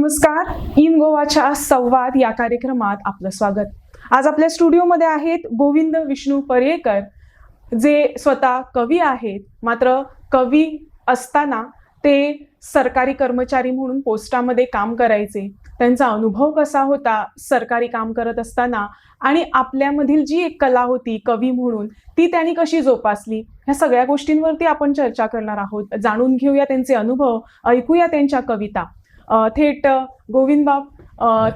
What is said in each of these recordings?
नमस्कार. इन गोवाच्या संवाद या कार्यक्रमात आपलं स्वागत. आज आपल्या स्टुडिओमध्ये आहेत गोविंद विष्णू पर्येकर, जे स्वतः कवी आहेत. मात्र कवी असताना ते सरकारी कर्मचारी म्हणून पोस्टामध्ये काम करायचे. त्यांचा अनुभव कसा होता सरकारी काम करत असताना, आणि आपल्यामधील जी एक कला होती कवी म्हणून ती त्यांनी कशी जोपासली, ह्या सगळ्या गोष्टींवरती आपण चर्चा करणार आहोत. जाणून घेऊया त्यांचे अनुभव, ऐकूया त्यांच्या कविता. थेट गोविंद बाब,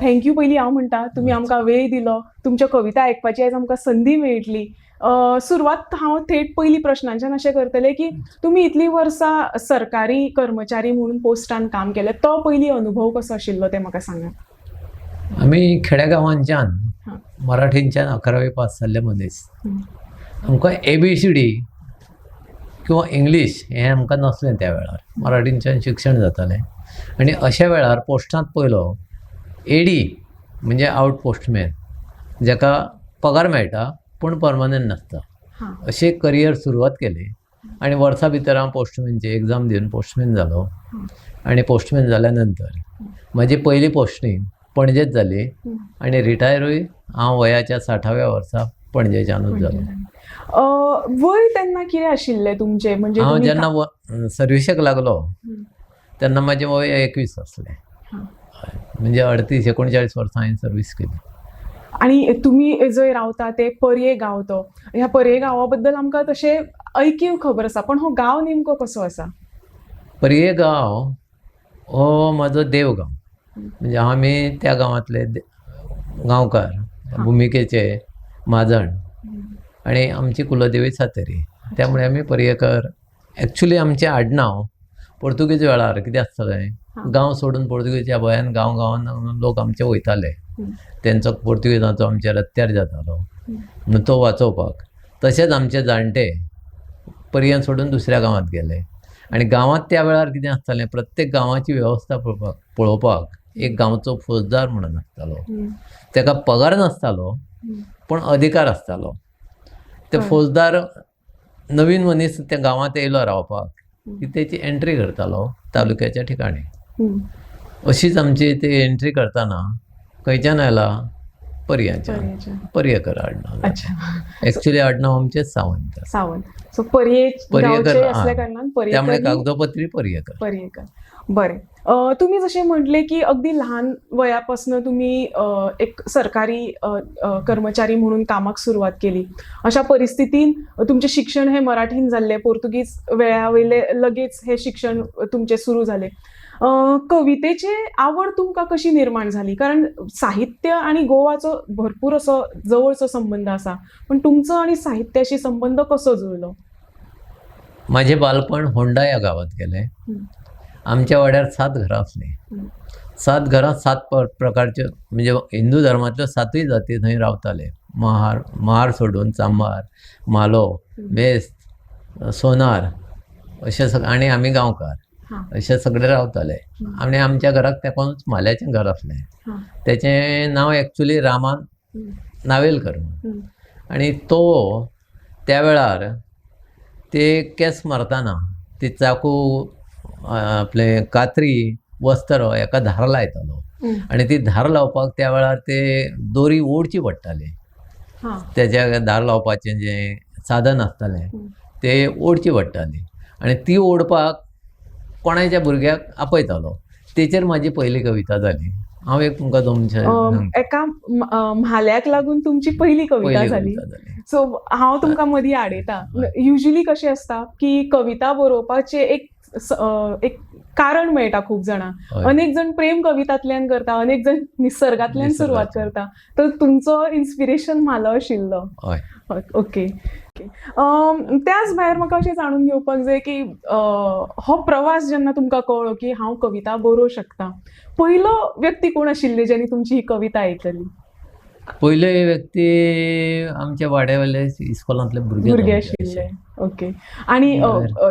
थँक्यू पहिली हांव म्हणटा, तुम्ही आमकां वेळ दिलो, तुमच्यो कविता आयकपाची आयज आमकां संदी मेळटली. सुरवात हांव थेट पहिली प्रश्नांच्यान अशें करतलें की तुमी इतलीं वर्सां सरकारी कर्मचारी म्हणून पोस्टान काम केलें, तो पयली अनुभव कसो आशिल्लो तें म्हाका सांगात. आमी खेडेगांवांच्यान मराठींच्यान 11वी पास जाल्ले मनीस. आमकां ABCD किंवा इंग्लीश हें आमकां नसलें त्या वेळार. मराठींच्यान शिक्षण जातालें आनी अशा वेळार पोस्टांत पयलो AD म्हणजे आउट पोस्टमॅन, जाका पगार मेळटा पूण परमनंट नासता, अशें करियर सुरवात केली. आनी वर्सा भितर हांव पोस्टमॅनची एग्जाम दिवन पोस्टमॅन जालो. आनी पोस्टमॅन जाल्या नंतर म्हाजी पयली पोस्टींग पणजेच जाली आनी रिटायरूय हांव वयाच्या 60व्या वर्सा पणजेच्यानूच जालो. वय तेन्ना कितें आशिल्लें तुमचें? म्हणजे हांव जेन्ना सर्विसेक लागलो तेन्ना म्हाजें वय 21 आसलें. म्हणजे 38-39 वर्सां हांवें सर्वीस केली. आणि तुम्ही जंय रावता ते पर्ये गांव, तो ह्या पर्ये गांवा बद्दल आमकां तशें ऐकीव खबर आसा, पण हो गांव नेमको कसो आसा? पर्ये गांव हो म्हाजो देवगांव. म्हणजे आमी त्या गांवांतले गांवकार, भुमिकेचे माजण, आनी आमची कुलदेवी सातेरी, त्यामुळे आमी पर्येकर. एक्चुली आमचें आडनांव पोर्तुगीज वेळार कितें आसतालें, गांव सोडून पोर्तुगीजच्या भंयान गांवान लोक आमचे वयताले, तेंचो पोर्तुगीजाचो आमचेर अत्यार जातालो तो वाचोवपाक. तशेंच आमचे जाणटे पर्यें सोडून दुसऱ्या गांवांत गेले. आनी गांवांत त्या वेळार कितें आसतालें, प्रत्येक गांवाची वेवस्था पळोवपाक एक गांवचो फौजदार म्हणून आसतालो. ताका पगार नासतालो पण अधिकार आसतालो. ते फौजदार नवीन मनीस त्या गांवांत येयलो रावपाक की तेची एंट्री करतालो तालुक्याच्या ठिकाणी. अशीच आमची ती एंट्री करतना खंयच्यान आयला, पर्याच्यान, पर्येकर आडनांव. एक्चुली आडनांव आमचें सावंत. सो पर्येकर असल्या कारणान त्यामुळे कागदोपत्री पर्येकर. बरें. तुम्ही जशें म्हटले की अगदी लहान वयापासून तुम्ही एक सरकारी कर्मचारी म्हणून कामाक सुरवात केली. अशा परिस्थितीन तुमचें शिक्षण हे मराठीन जाल्लें, पोर्तुगीज वेळावयले लगेच हे शिक्षण तुमचें सुरू जालें. कवितेची आवड तुमकां कशी निर्माण झाली? कारण साहित्य आणि गोवाचो भरपूर असो जवळचो संबंध आसा, पण तुमचो आणि साहित्याशी संबंध कसो जुळलो? माझे बालपण होंडा या गावात गेले. आमच्या वाड्यार 7 घरां असली. 7 घरां 7 प्रकारचे, म्हणजे हिंदू धर्मातल्यो 7य जाती थंय रावताले. महार सोडून चांभार, मालो, बेस्त, सोनार अशें आनी आमी गांवकार अशें सगळे रावताले. आनी आमच्या घराक तेकोनूच माल्याचें घर आसलें. तेचें नांव एक्चुली रामान नावेलकर म्हणून. आनी तो त्या वेळार ते केंस मारतना ती चाकू आपले कात्री वस्त्र हेका धार लायतालो. आनी ती धार लावपाक त्या वेळार ते दोरी ओडची पडटाली. तेच्या धार लावपाचें जें साधन आसतालें ते ओडची पडटाली आनी ती ओडपाक कोणाच्या भुरग्याक आपयतालो. तेचेर म्हाजी पयली कविता जाली. हांव एक तुमकां तुमच्या एका म्हाल्याक लागून तुमची पहिली कविता झाली. सो हांव तुमकां मदीं आडयता. युजली कशें आसता की कविता बरोवपाचें एक कारण मेळटा खूब जाणांक. अनेक जण प्रेम कवितांतल्यान करता, अनेक जण निसर्गांतल्यान सुरवात करता. तर तुमचो इन्स्पिरेशन म्हालो आशिल्लो. ओके. त्याच भायर म्हाका अशें जाणून घेवपाक जाय की हो प्रवास जेन्ना तुमकां कळ्ळो की हांव कविता बरोवंक शकता, पयलो व्यक्ती कोण आशिल्ले जेणी तुमची ही कविता आयकली? पयले व्यक्ती आमच्या वाड्यावयले इस्कॉलांतले भुरगे आशिल्ले. ओके. आणि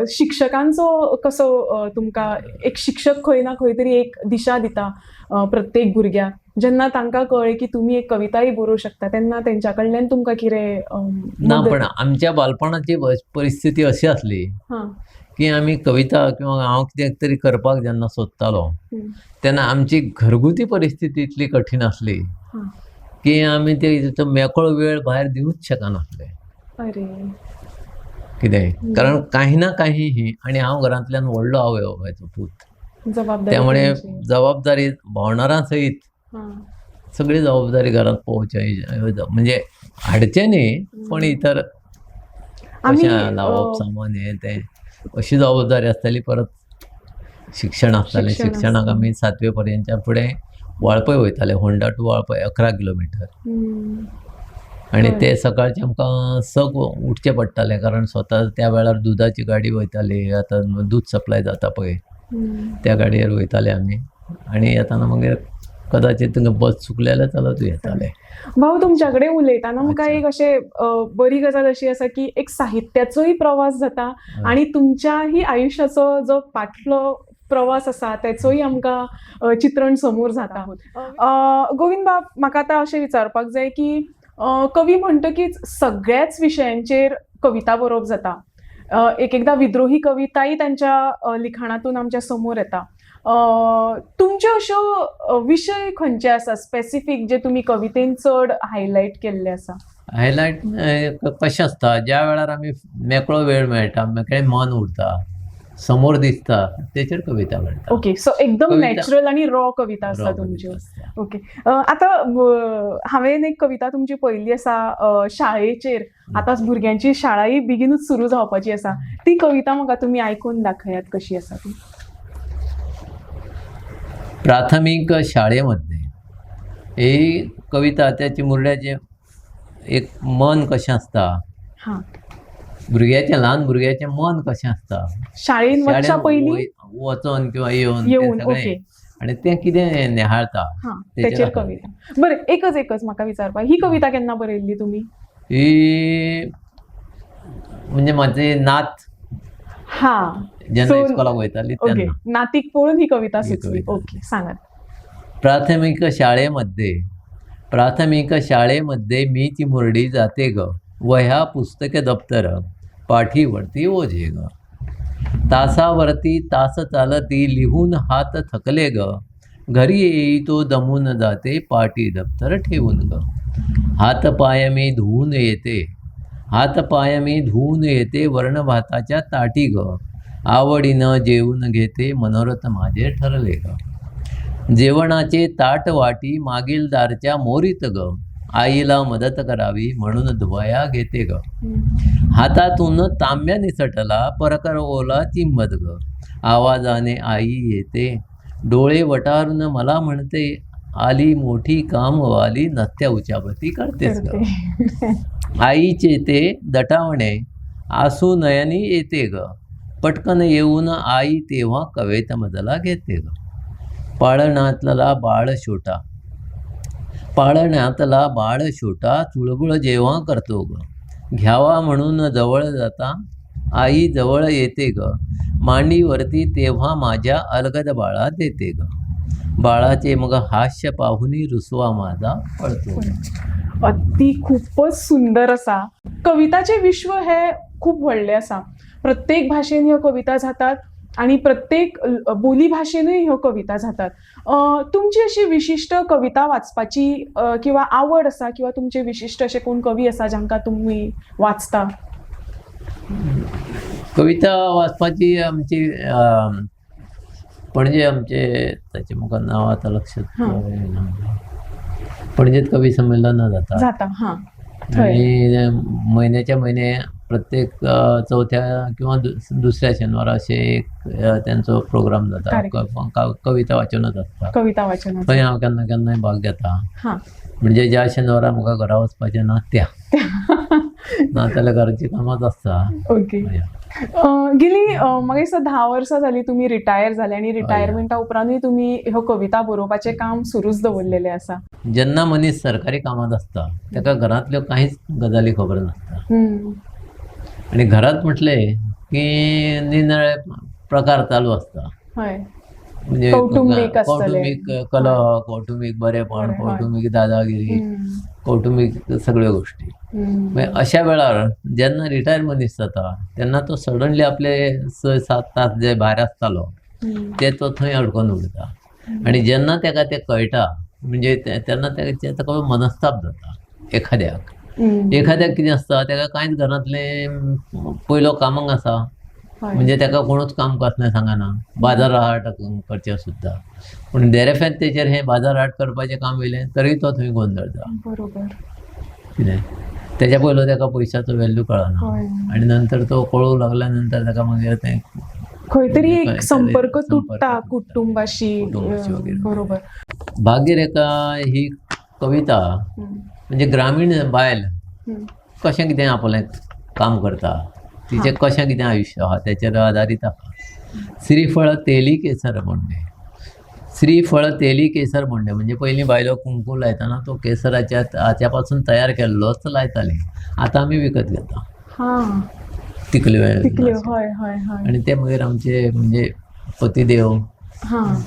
शिक्षकांचो कसो तुमकां, एक शिक्षक खंय ना खंय तरी एक दिशा दिता प्रत्येक भुरग्याक. जेन्ना तांकां कळ्ळें की तुमी एक कविताय बरोवंक शकता, तेन्ना तेंच्या कडल्यान तुमकां कितें? ना, पण आमच्या बालपणाची परिस्थिती अशी आसली की आमी कविता किंवा हांव कितें तरी करपाक जेन्ना सोदतालो तेन्ना आमची घरगुती परिस्थिती इतली कठीण आसली हां. की आमी तो मेकळो वेळ भायर दिवूच शकनासले अरे कितें, कारण काही ना काही ही, आणि हांव घरांतल्यान व्हडलो आवयचो पूत, जबाबदारी त्यामुळे तुमची. जबाबदारी भावंडारां सयत हां. सगळी जबाबदारी घरांत पोवचे, म्हणजे हाडचे न्ही पण इतर आम्ही कशें लावप सामान हें तें अशी जबाबदारी आसताली. परत शिक्षण आसतालें, शिक्षण शिक्षणाक आसतालें. आमी 7वे पर्यंतच्या फुडें वाळपय वयताले, होंडा टू वाळपय 11 किलोमिटर, हम्म. आणि हय. ते सकाळचे आमकां सक उठचें पडटालें, कारण स्वता त्या वेळार दुदाची गाडी वयताली, आतां दूद सप्लाय जाता पळय हम्म. त्या गाडयेर वयताले आमी, आणि येताना मागीर कदाचित थिंगा बस चुकली जाल्यार चलत येताले. भाऊ, तुमच्याकडे उलयताना म्हाका अच्छा. एक अशें बरी गजाल अशी आसा की एक साहित्याचोय प्रवास जाता आणि तुमच्याही आयुश्याचो जो फाटलो प्रवास आसा तेचोय आमकां चित्रण समोर जाता. गोविंद बाब, म्हाका आतां अशें विचारपाक जाय की कवी म्हणटकीच सगळ्याच विशयांचेर कविता बरोवप जाता. एक एकदां विद्रोही कविताय त्यांच्या लिखाणातून आमच्या समोर येता. तुमच्यो अश्यो विशय खंयचे आसा स्पेसिफीक जे तुमी कवितेन चड हायलायट केल्ले आसा? हायलायट कशें आसता, ज्या वेळार आमी मेकळो वेळ मेळटा, मेकळें मन उरता, समोर दिसता, तेचेर कविता घडटा. ओके, सो एकदम कविता- नॅचरल आणि रॉ कविता आसा रॉ तुमच्यो. कविता आसता. ओके. आतां हांवेन एक कविता तुमची पयल्ली आसा शाळेचेर. आतां भुरग्यांची शाळाय बेगीनूच सुरू जावपाची आसा. ती कविता म्हाका तुमी आयकून दाखयात, कशी आसा ती. प्राथमिक शाळेमध्ये ही कविता, त्या चिमुरड्याचें एक मन कशें आसता, हां. भुरग्याचें, ल्हान भुरग्याचें मन कशें आसता, शाळेन वचच्या शाळेन पयलीं वचोन किंवा येवन तें येऊन, सगळें, ओके. आणि तें कितें निहाळता हां, तेचेर तेचेर आसा. कविता. बरें, एकच म्हाका विचारपाक, ही कविता केन्ना बरयल्ली तुमी? ही म्हणजे म्हाजी नात हां. जेन्ना So, इस्कॉलाक वयताली ओके, तेन्ना. नातीक पळोवन ही कविता ही सुचली. कविता. ओके, सांगात. प्राथमिक शाळेमध्ये मी ती मुरडी जाते ग, वह्या पुस्तके दप्तर पाठीवरती ओझे ग, तासावरती तास चालती लिहून हात थकले ग, घरी येई तो दमून जाते पाठी दप्तर ठेवून ग, हात पाय मी धुवून येते वर्ण भाताच्या ताटी ग, आवडीनं जेवून घेते मनोरथ माझे ठरले ग, जेवणाचे ताट वाटी मागील दारच्या मोरीत ग, आईला मदत करावी म्हणून धुवाया घेते ग, हातातून तांब्या निसटला परकर ओला चिंबत ग, आवाजाने आई येते डोळे वटारून मला म्हणते, आली मोठी कामवाली नसत्या उचापती करतेस ग, आईचे ते दटावणे आसू नयनी येते ग, पटकन येऊन आई तेव्हा कवेत मजला घेते ग, पाळण्यातला बाळ छोटा चुळबुळ जेव्हा करतो ग, घ्यावा म्हणून जवळ जाता आई जवळ येते ग, मांडीवरती तेव्हा माझ्या अलगद बाळा देते ग, बाळाचे मग हास्य पाहुनी रुसवा माझा पळतो. अति खूपच सुंदर आसा. कविताचे विश्व हे खूप व्हडलें आसा. प्रत्येक भाशेन ह्यो कविता जातात आणि प्रत्येक बोली भाशेनूय ह्यो कविता जातात. तुमची अशी विशिष्ट कविता वाचपाची किंवा आवड आसा, किंवा तुमचे विशिष्ट असे कोण कवी आसा जांकां तुमी वाचता? कविता वाचपाची आमची पणजे आमचे, ताचे म्हाका नांव आतां लक्षात येना, पणजेत कवी संमेलन जाता. हां. आणि म्हयन्याच्या म्हयने प्रत्येक चौथ्या किंवा दुसऱ्या शेनवारा अशें एक त्यांचो प्रोग्राम जाता, कविता वाचनच आसता. कविता वाचन. थंय हांव केन्ना केन्नाय भाग घेता. हां. म्हणजे ज्या शेनवारा म्हाका घरा वचपाचें ना त्या, नाजाल्यार घराची कामाच आसता. ओके. गेली म्हाका दिसता 10 वर्सां जाली तुमी रिटायर जाले, आणि रिटायरमेंटा उपरांतूय तुमी ह्यो कविता बरोवपाचें काम सुरूच दवरलेलें आसा. जेन्ना मनीस सरकारी कामात आसता ताका घरांतल्यो कांयच गजाली खबर नासता, आणि घरात म्हटले की निरनिराळे प्रकार चालू आसता. हय. म्हणजे कौटुंबिक आसतले. कौटुंबिक कलह, कौटुंबिक बरेपण, बरे, हय. कौटुंबिक दादागिरी, कौटुंबिक सगळ्यो गोष्टी. म्हणजे अशा वेळार जेन्ना रिटायर मनीस जाता तेन्ना तो सडनली आपले 6-7 तास जे भायर आसतालो ते तो थंय अडकून उरता. आणि जेन्ना तेका तें कळटा म्हणजे तेन्ना ताका मनस्ताप जाता. एखाद्याक कितें आसता, तेका कांयच घरांतलें पयलो कामाक आसा, म्हणजे तेका कोणूच काम करतना सांगना, बाजार हाट करचें सुद्दां. पूण देरेफेत तेचेर हें बाजार हाट करपाचें काम येयलें तरी तो थंय गोंधळटा. बरोबर. कितें तेच्या पयलो तेका पयशाचो व्हॅल्यू कळना, आणि नंतर तो कळूंक लागल्या नंतर तेका मागीर तें खंय तरी एक खंय संपर्क तरी तुटता संपर्क कुटुंबाशी. वगैरे. बरोबर. भाग्यरेखा ही कविता म्हणजे ग्रामीण बायल कशें कितें आपलें काम करता, तिचें कशें कितें आयुश्य आहा तेचेर आदारीत आहा. श्रीफळ तेली केसर बोंडे. श्रीफळ तेली केसर बोंडे म्हणजे पयलीं बायलो कुंकू लायतना तो केसराच्या हाच्या पासून तयार केल्लोच लायताली. आतां आमी विकत घेता हां. तिकल्यो. हय हय हय. आणि ते मागीर आमचे म्हणजे पतिदेव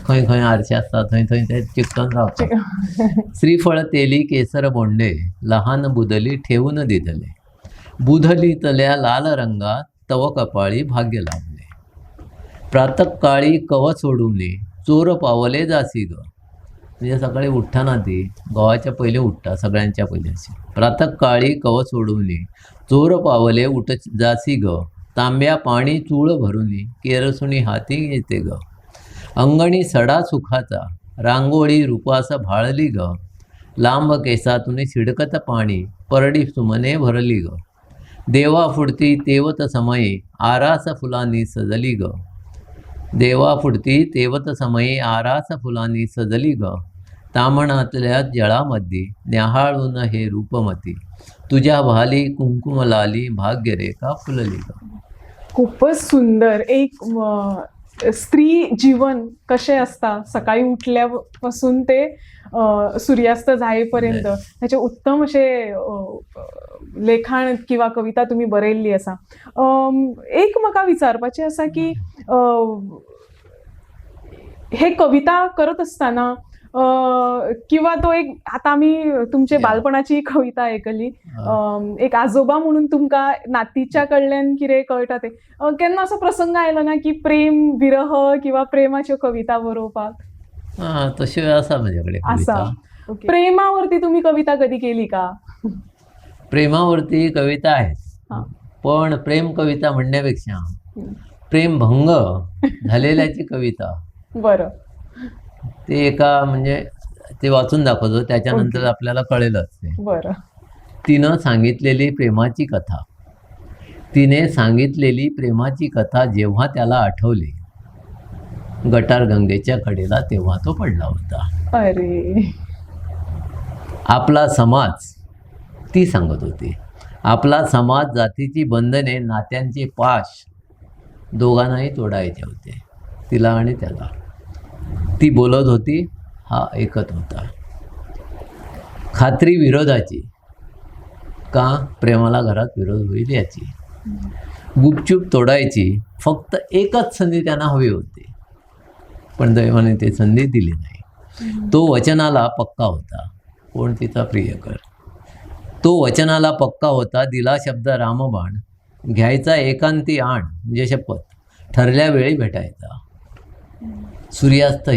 खंय खंय आरशे आसता थंय थंय ते चिकटून रावता. श्रीफळ तेली केसर बोंडे लहान बुधली ठेवून दितले. बुधली तल्या लाल रंगात तव कपाळी भाग्य लाभले. प्रातकाळी कव सोडून चोर पावले जासी ग. म्हणजे सकाळी उठ्ठाना ती गोवाच्या पयलीं उठ्ठा, सगळ्यांच्या पयलीं अशी. प्रातकाळी कव सोडून चोर पावले उठ जासी ग. तांब्या पाणी चूळ भरून केरसुणी हाती येते ग. अंगणी सडा सुखाचा रांगोळी रूपास भाळली ग. लांब केसातून शिडकत पाणी परडी सुमने भरली ग. देवा फुडती तेवत समयी आरास फुलांनी सजली ग. देवा फुडती तेवत समयी आरास फुलांनी सजली ग. तामणातल्या जळामध्ये न्याहाळून हे रूपमती. तुझ्या भाली कुंकुम लाली भाग्यरेखा फुलली ग. खूपच सुंदर. एक स्त्री जीवन कसे असता सकाळी उठल्यापासून ते सूर्यास्त जायपर्यंत त्याचे उत्तम असे लेखन किंवा कविता तुम्ही बरयल्ली आसा. एक म्हाका विचारपाचें आसा की हे कविता करत असताना किंवा तो एक आता आम्ही तुमचे बालपणाची कविता आयकली, एक आजोबा म्हणून तुमका नातीच्या कडल्यान कितें कळटा ते केन्ना असो प्रसंग आयलो ना की प्रेम विरह किंवा प्रेमाच्यो कविता बरोवपाक? तशें आसा म्हजे कडेन कविता. प्रेमावरती तुम्ही कविता कधी केली का? प्रेमावरती कविता आहेत, पण प्रेम कविता म्हणण्यापेक्षा प्रेमभंग झालेल्याची कविता. बरं. ते एका म्हणजे ते वाचून दाखवतो, त्याच्यानंतर आपल्याला कळेलच ते. बरं. तिने सांगितलेली प्रेमाची कथा जेव्हा त्याला आठवली गटार गंगेच्या कडेला तेव्हा तो पडला होता. अरे. आपला समाज, ती सांगत होती, आपला समाज जातीची बंधने नात्यांचे पाश दोघांनाही तोडायचे होते, तिला आणि त्याला. ती बोलत होती, हा ऐकत होता. खात्री विरोधाची, का प्रेमाला घरात विरोध होईल याची. गुपचूप तोडायची फक्त एकच संधी त्यांना हवी होती, पण दैवाने ते संधी दिली नाही. तो वचनाला पक्का होता. कोण? तिचा प्रियकर. तो वचनाला पक्का होता. दिला शब्द रामबाण, घ्यायचा एकांती आण म्हणजे शपथ, ठरल्या वेळी भेटायचा. सूर्यास्त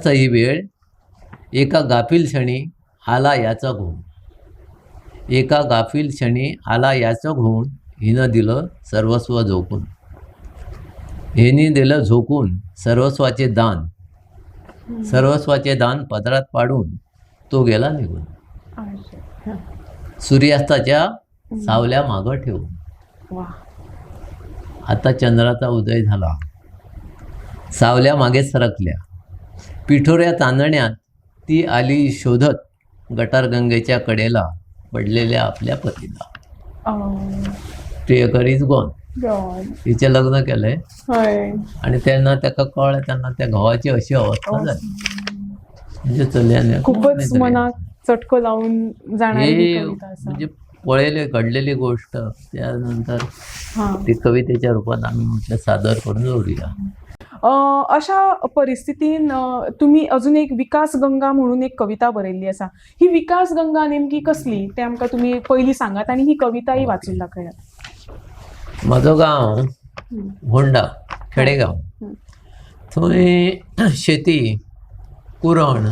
ही वेळ एका गाफील क्षणी आला याचा घोण. एका गाफील क्षणी आला याचं घोण. हिनं दिलं सर्वस्व झोकून. हिने दिलं झोकून सर्वस्वाचे दान पदरात पाडून तो गेला निघून. सूर्यास्ताच्या सावल्या मागं ठेवून. आता चंद्राचा उदय झाला. सावल्या मागे सरकल्या. पिठोऱ्या चांदण्यात ती आली शोधत गटारगंगेच्या कडेला पडलेल्या आपल्या पतीला. प्रियकर इज गॉन. तिचे लग्न केलंय आणि त्यांना त्याका कळलं, त्यांना त्या घावाची अशी अवस्था झाली. म्हणजे चल्याने खूपच मनात चटको लावून जाणारी कविता असा. म्हणजे पळेले घडलेली गोष्ट त्यानंतर ती कवितेच्या रूपात आम्ही म्हटलं सादर करून जोडूया. अशा परिस्थितीन तुम्ही अजून एक विकास गंगा म्हणून एक कविता बरयल्ली आसा. ही विकास गंगा नेमकी कसली ते आमकां तुमी पयली सांगात आणि ही कविताही वाचून दाखयात. म्हजो गांव हं. होंडा खेडेगांव. हं. थंय शेती कुरण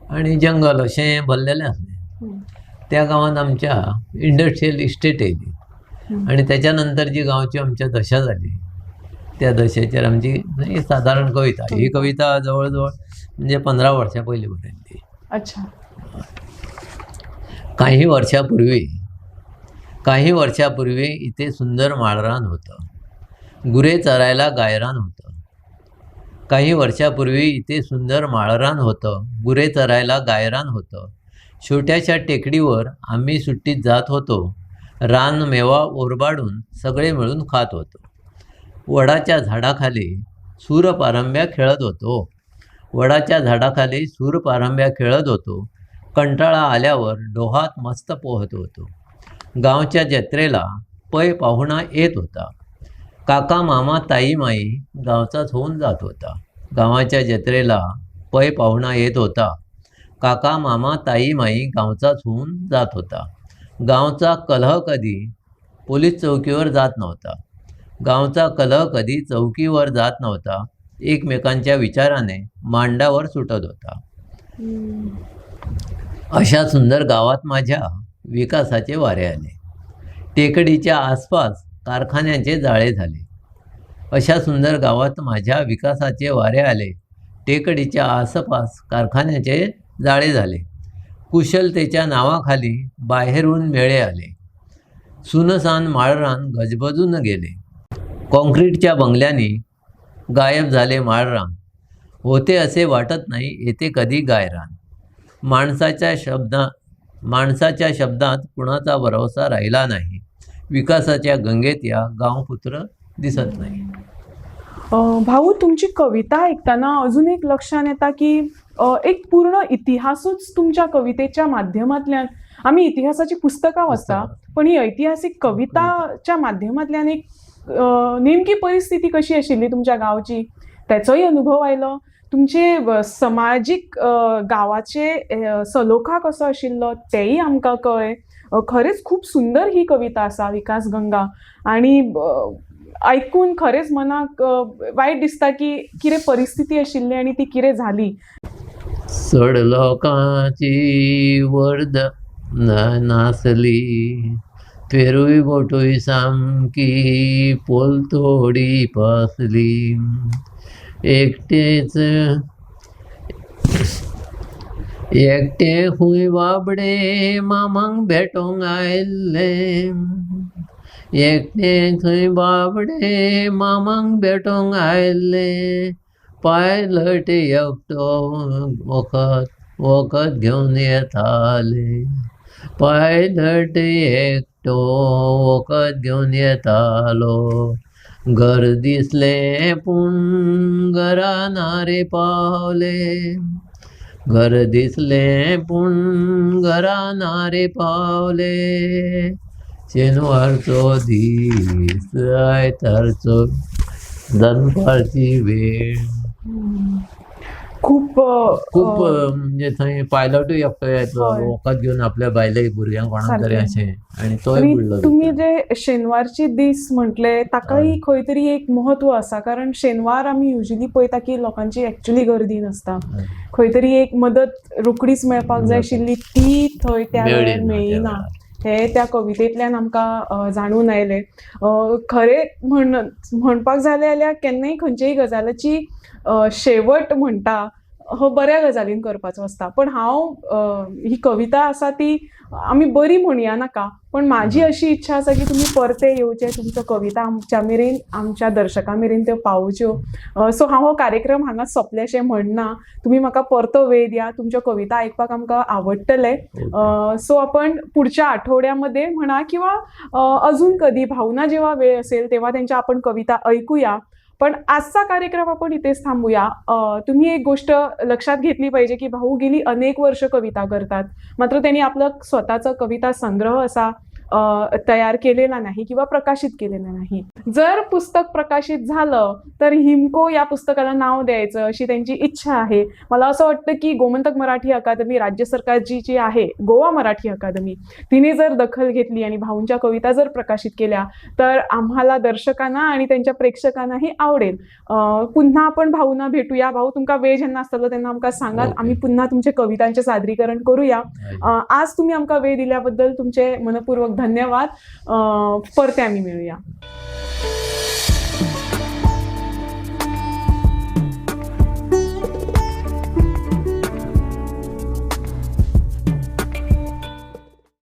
आनी जंगल अशें भरलेलें आसलें. हं. त्या गांवांत आमच्या इंडस्ट्रियल इस्टेट येयली हं. आनी तेच्या नंतर जी गांवची आमच्या दशा जाली त्या दशेचेर आमची ही सादारण कविता. ही कविता जवळ जवळ म्हणजे 15 वर्सां पयलीं बरयल्ली. अच्छा. काही वर्षापूर्वी इथे सुंदर माळरान होतं. गुरे चरायला गायरान होतं. काही वर्षापूर्वी इथे सुंदर माळरान होतं. गुरे चरायला गायरान होतं. छोट्याशा टेकडीवर आम्ही सुट्टीत जात होतो. रान मेवा ओरबाडून सगळे मिळून खात होतो. वडाच्या झाडाखाली सूरपारंब्या खेळत होतो. खेळत होतो. कंटाळा आल्यावर डोहात मस्त पोहत होतो. गावच्या जत्रेला पै पाहुणा येत होता. काका मामा ताई माई गावचाच होऊन जात होता. गावाच्या जत्रेला पै पाहुणा येत होता. काका मामा ताई माई गावचाच होऊन जात होता. गावचा कलह कधी पोलीस चौकीवर जात नव्हता. एकमेकांच्या विचाराने मांडावर सुटत होता. अशा सुंदर गावात माझ्या विकासाचे वारे आले. टेकडीच्या आसपास कारखान्यांचे जाळे झाले. अशा सुंदर गावात माझ्या विकासाचे वारे आले. टेकडीच्या आसपास कारखान्याचे जाळे झाले. कुशलतेच्या नावाखाली बाहेरून मेळे आले. सुनसान माळरान गजबजून गेले. कॉन्क्रीटच्या बंगल्यांनी गायब झाले माळरान. होते असे वाटत नाही येते कधी गायरान. माणसाच्या शब्दात कुणाचा भरोसा राहिला नाही. विकासाच्या गंगेत या गावपुत्र दिसत नाही. भाऊ, तुमची कविता ऐकताना अजून एक लक्षात येता की एक पूर्ण इतिहासच तुमच्या कवितेच्या माध्यमातल्यान. आम्ही इतिहासाची पुस्तकां वाचता, पण ही ऐतिहासिक कविताच्या माध्यमातल्यान एक नेमकी परिस्थिती कशी आशिल्ली तुमच्या गावची त्याचोही अनुभव आयलो. तुमचे सामाजिक गावाचे सलोखा कसो आशिल्लो तेही आमकां कळ्ळें. खरेंच खूप सुंदर ही कविता आसा विकास गंगा. आणि ऐकून खरेंच मनाक वायट दिसता की कितें परिस्थिती आशिल्ली आणि ती कितें झाली. चड लोकांची वर्द नासली. तेरूय बोटूय सामकी पोलतोडी पासली. एकटे खूंय बाबडे मामांक भेटोंक आयिल्ले. पायलट एकटो वखद घेवन येताले. येतालो. घर दिसले पूण घरा नारे पावले. शेनवारचो दीस आयतारचो दनपारची वेळ. खूप म्हणजे थंय पायलटूय एकटो येतलो वखद घेवन आपल्या बायले भुरग्यांक कोणाक तरी अशें. आणि तोय बुडलो. तुम्ही जे शेनवारची दीस म्हटले ताकाही खंय तरी एक महत्व आसा. कारण शेनवार आमी युजली पळयता की लोकांची एक्चुअली गर्दी नासता. खंय तरी एक मदत रोकडीच मेळपाक जाय आशिल्ली ती थंय त्या वेळार मेळिना. हे त्या कवितेंतल्यान आमकां जाणून आयलें. खरें म्हणपाक जालें जाल्यार केन्नाय खंयचेय गजालीची शेवट म्हणटा हो बऱ्या गजालीन करपाचो आसता. पण हांव ही कविता आसा ती आमी बरी म्हणया नाका, पण माझी अशी इच्छा आसा की तुमी परते येवचे, तुमच्यो कविता आमच्या मेरेन आमच्या दर्शकां मेरेन त्यो पावच्यो. सो हांव हो कार्यक्रम हांगा सोंपलेशें म्हणना. तुमी म्हाका परतो वेळ दिया. तुमच्यो कविता आयकपाक आमकां आवडटले. सो आपण पुढच्या आठवड्यामध्ये म्हणा किंवा अजून कधी भावना जेव्हा वेळ असेल तेव्हा त्यांच्या आपण कविता ऐकूया. पण आजचा कार्यक्रम आपण इथेच थांबूया. तुम्ही एक गोष्ट लक्षात घेतली पाहिजे की भाऊ गेली अनेक वर्ष कविता करतात. मात्र त्यांनी आपलं स्वतःचा कविता संग्रह असा तयार केलेला नाही किंवा प्रकाशित केलेला नाही. जर पुस्तक प्रकाशित झालं तर हिमको या पुस्तकाला नाव द्यायचं अशी त्यांची इच्छा आहे. मला असं वाटतं की गोमंतक मराठी अकादमी, राज्य सरकारची जी आहे गोवा मराठी अकादमी, तिने जर दखल घेतली आणि भाऊंच्या कविता जर प्रकाशित केल्या तर आम्हाला दर्शकांना आणि त्यांच्या प्रेक्षकांनाही आवडेल. पुन्हा आपण भाऊंना भेटूया. भाऊ, तुमका वेळ ज्यांना असताना त्यांना आमका सांगाल, ओके. आम्ही पुन्हा तुमचे कवितांचे सादरीकरण करूया. आज तुम्ही आमका वेळ दिल्याबद्दल तुमचे मनपूर्वक धन्यवाद. परते आम्ही मिळूया.